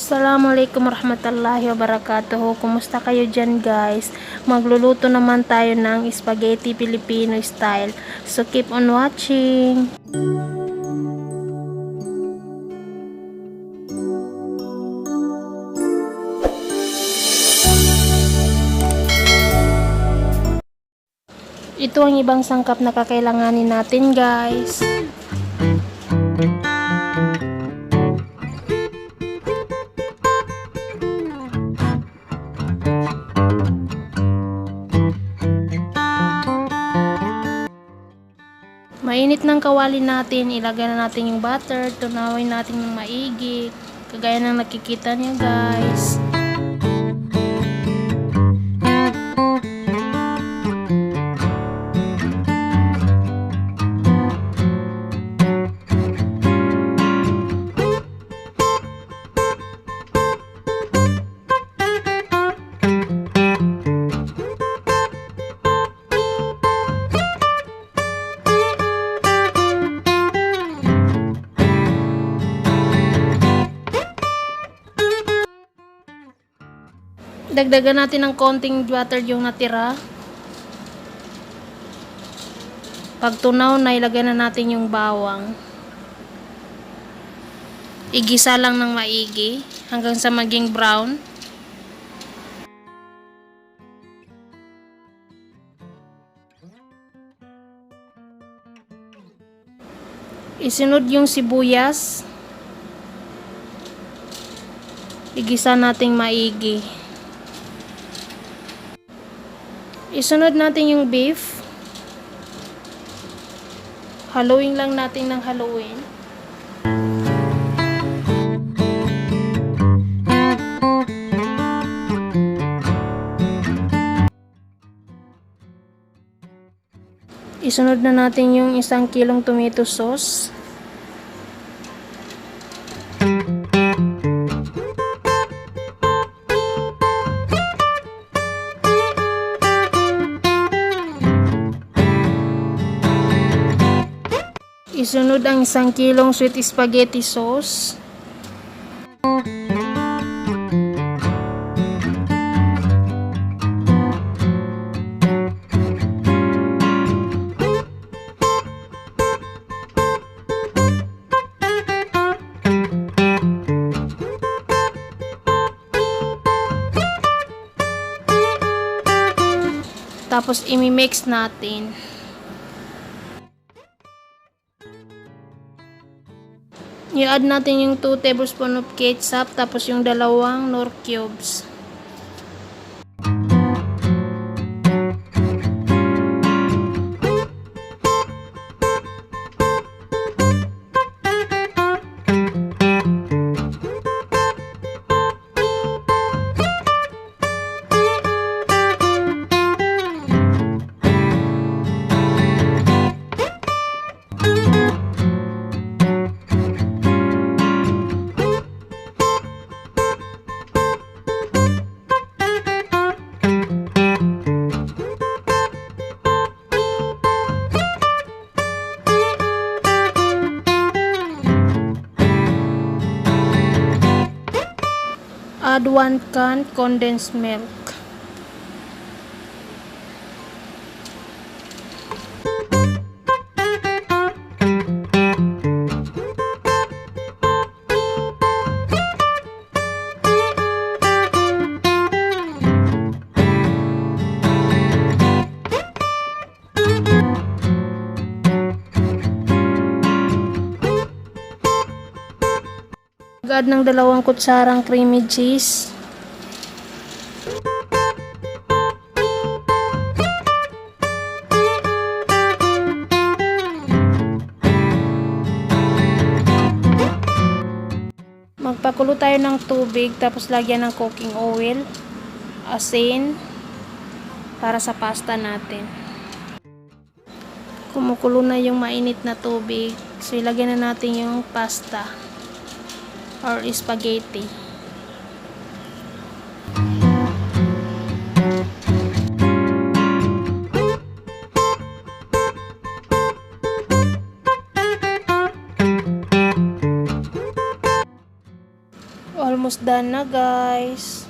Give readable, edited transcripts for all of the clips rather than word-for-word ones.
Assalamualaikum warahmatullahi wabarakatuh. Kumusta kayo dyan guys? Magluluto naman tayo ng spaghetti Filipino style. So keep on watching. Ito ang ibang sangkap na kakailanganin natin guys. Mainit ng kawali natin, ilagay na natin yung butter, tunawin natin ng maigi, kagaya ng nakikita niyo guys. Dagdagan natin ng konting butter yung natira. Pag tunaw na, ilagay na natin yung bawang. Igisa lang ng maigi hanggang sa maging brown. Isunod yung sibuyas. Igisa nating maigi. Isunod natin yung beef. Haluin lang natin ng haluin. Isunod na natin yung 1 kilong tomato sauce. Isunod ang 1 kilong sweet spaghetti sauce. Tapos imi-mix natin. I-add natin yung 2 tablespoon of ketchup, tapos yung 2 nor cubes. Add 1 can condensed milk. Add ng 2 kutsarang creamy cheese. Magpakulo tayo ng tubig, tapos lagyan ng cooking oil, asin, para sa pasta natin. Kumukulo na yung mainit na tubig, so ilagyan na natin yung pasta or spaghetti. Almost done na, guys.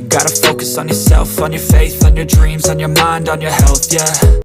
Gotta focus on yourself, on your faith, on your dreams, on your mind, on your health, yeah.